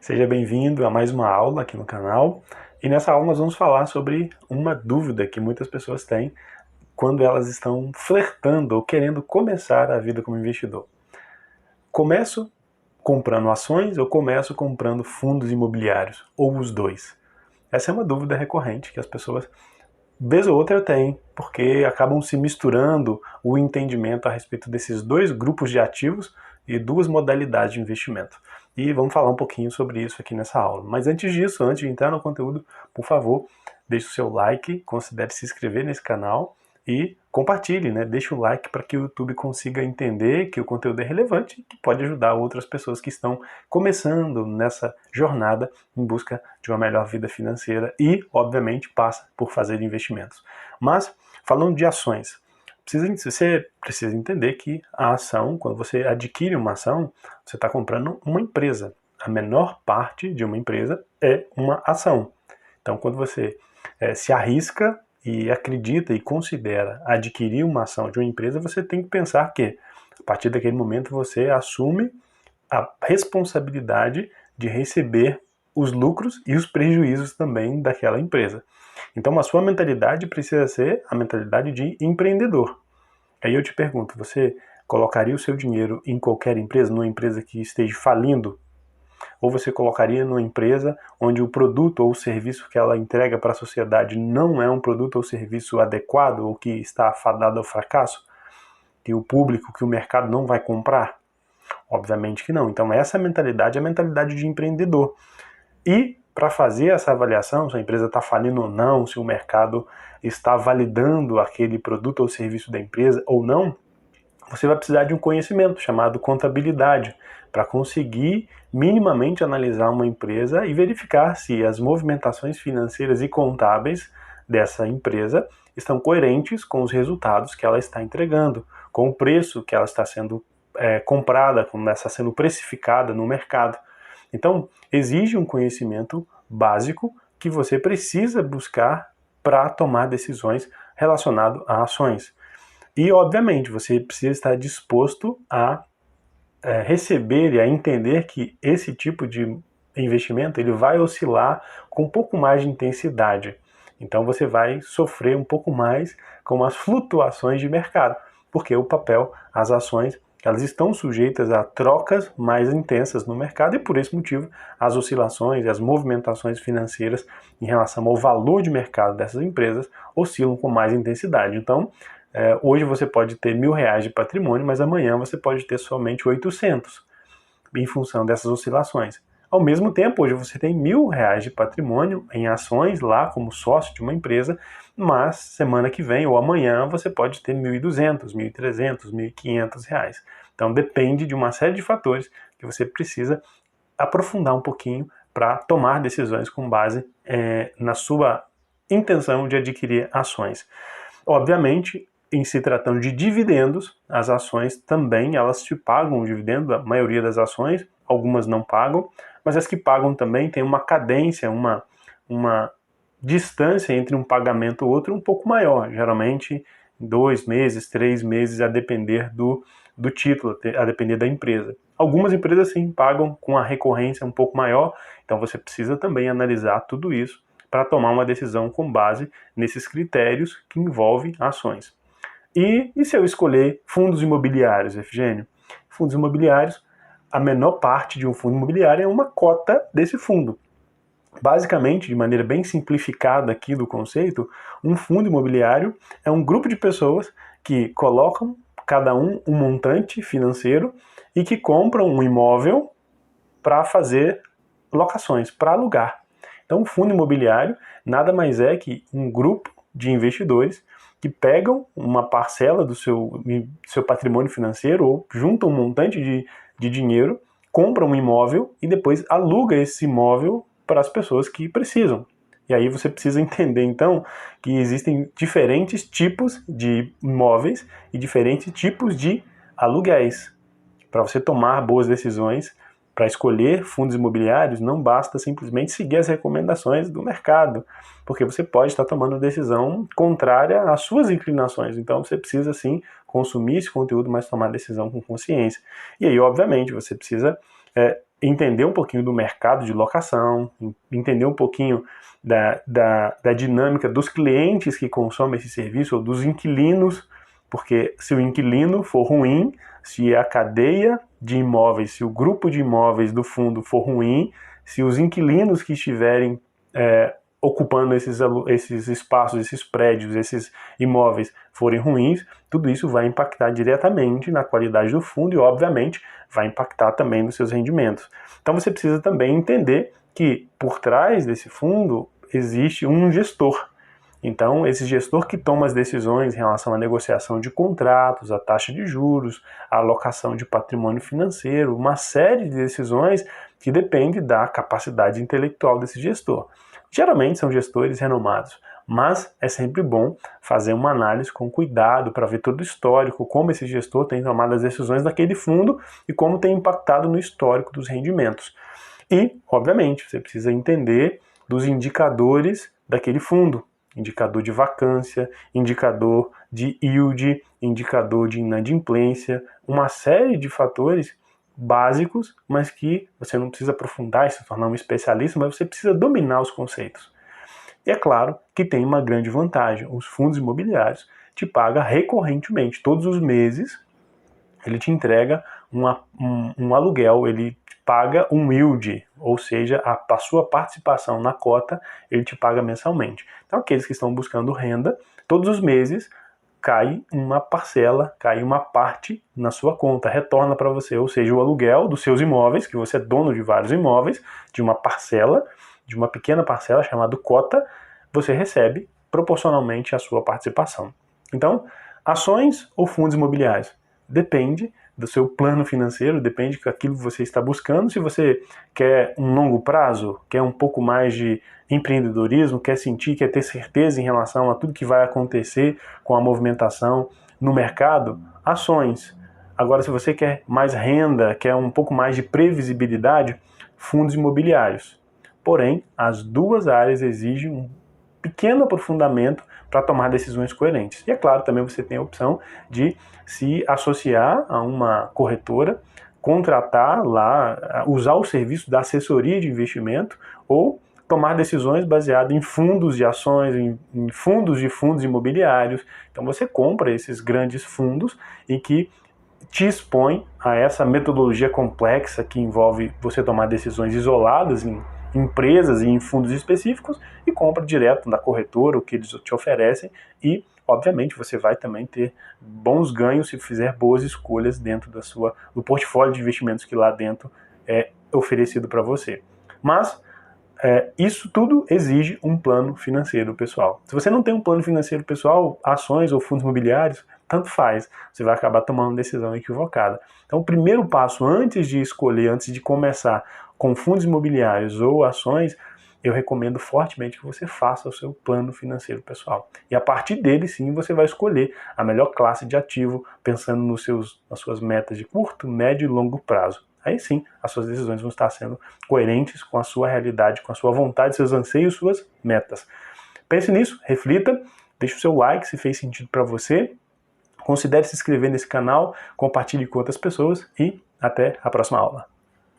Seja bem-vindo a mais uma aula aqui no canal. E nessa aula nós vamos falar sobre uma dúvida que muitas pessoas têm quando elas estão flertando ou querendo começar a vida como investidor. Começo comprando ações ou começo comprando fundos imobiliários? Ou os dois? Essa é uma dúvida recorrente que as pessoas, vez ou outra, têm, porque acabam se misturando o entendimento a respeito desses dois grupos de ativos e duas modalidades de investimento. E vamos falar um pouquinho sobre isso aqui nessa aula. Mas antes disso, antes de entrar no conteúdo, por favor, deixe o seu like, considere se inscrever nesse canal e compartilhe, né? Deixe o like para que o YouTube consiga entender que o conteúdo é relevante e que pode ajudar outras pessoas que estão começando nessa jornada em busca de uma melhor vida financeira e, obviamente, passa por fazer investimentos. Mas, falando de ações, você precisa entender que a ação, quando você adquire uma ação, você está comprando uma empresa. A menor parte de uma empresa é uma ação. Então, quando você se arrisca e acredita e considera adquirir uma ação de uma empresa, você tem que pensar que, a partir daquele momento, você assume a responsabilidade de receber os lucros e os prejuízos também daquela empresa. Então, a sua mentalidade precisa ser a mentalidade de empreendedor. Aí eu te pergunto, você colocaria o seu dinheiro em qualquer empresa, numa empresa que esteja falindo? Ou você colocaria numa empresa onde o produto ou o serviço que ela entrega para a sociedade não é um produto ou serviço adequado ou que está afadado ao fracasso? Que o público, que o mercado não vai comprar? Obviamente que não. Então essa mentalidade é a mentalidade de empreendedor. E para fazer essa avaliação, se a empresa está falindo ou não, se o mercado está validando aquele produto ou serviço da empresa ou não, você vai precisar de um conhecimento chamado contabilidade para conseguir minimamente analisar uma empresa e verificar se as movimentações financeiras e contábeis dessa empresa estão coerentes com os resultados que ela está entregando, com o preço que ela está sendo comprada, como ela está sendo precificada no mercado. Então, exige um conhecimento básico que você precisa buscar para tomar decisões relacionadas a ações. E, obviamente, você precisa estar disposto a receber e a entender que esse tipo de investimento ele vai oscilar com um pouco mais de intensidade. Então você vai sofrer um pouco mais com as flutuações de mercado, porque o papel, as ações, elas estão sujeitas a trocas mais intensas no mercado e por esse motivo as oscilações e as movimentações financeiras em relação ao valor de mercado dessas empresas oscilam com mais intensidade. Então, hoje você pode ter R$ 1.000 de patrimônio, mas amanhã você pode ter somente 800, em função dessas oscilações. Ao mesmo tempo, hoje você tem R$ 1.000 de patrimônio em ações lá como sócio de uma empresa, mas semana que vem ou amanhã você pode ter 1.200, 1.300, R$ 1.500. Então depende de uma série de fatores que você precisa aprofundar um pouquinho para tomar decisões com base na sua intenção de adquirir ações. Obviamente, em se tratando de dividendos, as ações também elas te pagam um dividendo, a maioria das ações, algumas não pagam, mas as que pagam também têm uma cadência, uma distância entre um pagamento e outro um pouco maior, geralmente 2 meses, 3 meses, a depender do título, a depender da empresa. Algumas empresas sim pagam com a recorrência um pouco maior, então você precisa também analisar tudo isso para tomar uma decisão com base nesses critérios que envolvem ações. E se eu escolher fundos imobiliários, Efigênio? Fundos imobiliários, a menor parte de um fundo imobiliário é uma cota desse fundo. Basicamente, de maneira bem simplificada aqui do conceito, um fundo imobiliário é um grupo de pessoas que colocam cada um montante financeiro e que compram um imóvel para fazer locações, para alugar. Então, o fundo imobiliário nada mais é que um grupo de investidores que pegam uma parcela do seu patrimônio financeiro ou juntam um montante de dinheiro, compram um imóvel e depois aluga esse imóvel para as pessoas que precisam. E aí você precisa entender, então, que existem diferentes tipos de imóveis e diferentes tipos de aluguéis. Para você tomar boas decisões, para escolher fundos imobiliários, não basta simplesmente seguir as recomendações do mercado, porque você pode estar tomando uma decisão contrária às suas inclinações. Então você precisa sim consumir esse conteúdo, mas tomar decisão com consciência. E aí, obviamente, você precisa entender um pouquinho do mercado de locação, entender um pouquinho da dinâmica dos clientes que consomem esse serviço, ou dos inquilinos, porque se o inquilino for ruim, se a cadeia de imóveis, se o grupo de imóveis do fundo for ruim, se os inquilinos que estiverem ocupando esses espaços, esses prédios, esses imóveis forem ruins, tudo isso vai impactar diretamente na qualidade do fundo e, obviamente, vai impactar também nos seus rendimentos. Então você precisa também entender que por trás desse fundo existe um gestor. Então, esse gestor que toma as decisões em relação à negociação de contratos, à taxa de juros, à alocação de patrimônio financeiro, uma série de decisões que depende da capacidade intelectual desse gestor. Geralmente são gestores renomados, mas é sempre bom fazer uma análise com cuidado para ver todo o histórico, como esse gestor tem tomado as decisões daquele fundo e como tem impactado no histórico dos rendimentos. E, obviamente, você precisa entender dos indicadores daquele fundo. Indicador de vacância, indicador de yield, indicador de inadimplência, uma série de fatores básicos, mas que você não precisa aprofundar e se tornar um especialista, mas você precisa dominar os conceitos. E é claro que tem uma grande vantagem, os fundos imobiliários te pagam recorrentemente, todos os meses ele te entrega um aluguel, ele te paga um yield, ou seja, a sua participação na cota ele te paga mensalmente. Então aqueles que estão buscando renda, todos os meses cai uma parcela, cai uma parte na sua conta, retorna para você, ou seja, o aluguel dos seus imóveis, que você é dono de vários imóveis, de uma parcela, de uma pequena parcela chamada cota, você recebe proporcionalmente à sua participação. Então, ações ou fundos imobiliários? Depende do seu plano financeiro, depende daquilo que você está buscando. Se você quer um longo prazo, quer um pouco mais de empreendedorismo, quer ter certeza em relação a tudo que vai acontecer com a movimentação no mercado, ações. Agora, se você quer mais renda, quer um pouco mais de previsibilidade, fundos imobiliários. Porém, as duas áreas exigem um pequeno aprofundamento para tomar decisões coerentes. E é claro, também você tem a opção de se associar a uma corretora, contratar lá, usar o serviço da assessoria de investimento ou tomar decisões baseadas em fundos de ações, em fundos de fundos imobiliários. Então você compra esses grandes fundos e que te expõe a essa metodologia complexa que envolve você tomar decisões isoladas em empresas e em fundos específicos e compra direto da corretora o que eles te oferecem e, obviamente, você vai também ter bons ganhos se fizer boas escolhas dentro do portfólio de investimentos que lá dentro é oferecido para você. Mas isso tudo exige um plano financeiro pessoal. Se você não tem um plano financeiro pessoal, ações ou fundos imobiliários, tanto faz, você vai acabar tomando uma decisão equivocada. Então o primeiro passo antes de escolher, antes de começar com fundos imobiliários ou ações, eu recomendo fortemente que você faça o seu plano financeiro pessoal. E a partir dele, sim, você vai escolher a melhor classe de ativo, pensando nas suas metas de curto, médio e longo prazo. Aí sim, as suas decisões vão estar sendo coerentes com a sua realidade, com a sua vontade, seus anseios, suas metas. Pense nisso, reflita, deixe o seu like se fez sentido para você, considere se inscrever nesse canal, compartilhe com outras pessoas e até a próxima aula.